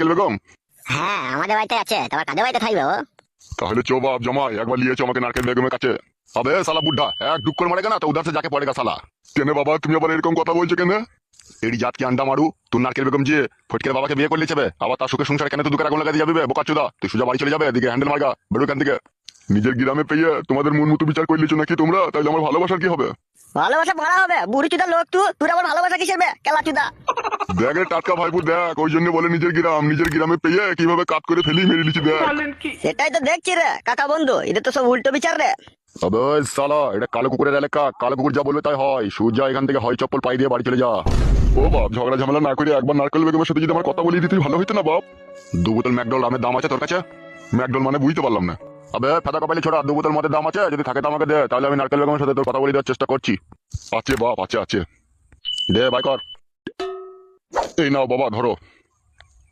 নারকেল বেগম? হ্যাঁ আমাদের বাড়িতে আছে, তোমার কাদের বাড়িতে থাকবে ও? তাহলে চো বাপ জামাই একবার লিয়েছো আমাকে নারকেল বেগমের কাছে। আবে সালা বুদ্ধা এক ডুক করে মারে কেনা তো উধার সে যাকে পড়েগা সালা। কেনে বাবা তুমি আবার এরকম কথা বলছো কেন? এডি জাত কি আন্ডা মারু তুই নারকেল বেগম যে ফটকের বাবাকে বিয়ে করলে যাবে আবার তার সুখে সংসার কেন তুই দুকের আগুন লাগাই দিয়ে যাবে বোকাচোদা। তুই সোজা বাড়ি চলে যাবে এদিকে হ্যান্ডেল মারগা বেরো এখান থেকে। নিজের গ্রামে পেয়ে তোমাদের মন মতো বিচার করলেছো নাকি তোমরা? তাইলে আমার ভালোবাসার কি হবে? ভালোবাসা মারা হবে বুড়ি চুদা লোক, তুই আমার ভালোবাসা কিসের বে কেলা চুদা? দেখ রে টাটকা ভাইপু দেখ, ওই জন্য বলে নিজের গ্রামে পেয়ে কিভাবে কাট করে ফেলি মেরে লিছি দেখ। সেটাই তো দেখছি রে কাকা বন্ধু, এটা তো সব উল্টো বিচার রে। আবে সালা এটা কালো কুকুরের এলাকা, কালো কুকুর যা বলবে তাই হয়। সূর্যা এখান থেকে হয় চপ্পল পাই দিয়ে বাড়ি চলে যা। ও বাপ ঝগড়া ঝামেলা না করে একবার নারকেল বেগমের সাথে যদি আমার কথা বলিয়ে দিতে ভালো হইতো না বাপ। 2 বোতল ম্যাকডোল আমের দাম আছে তোর কাছে? ম্যাকডোল মানে বুঝতে পারলাম না। আবে ফেদা কপালি ছোড়া 2 বোতল মদের দাম আছে, যদি থাকে তো আমাকে দে, তাহলে আমি নারকেল বেগমের সাথে তোর কথা বলে দেওয়ার চেষ্টা করছি। আছে বাপ আছে আছে, দে বাই কর। এই নাও বাবা ধরো।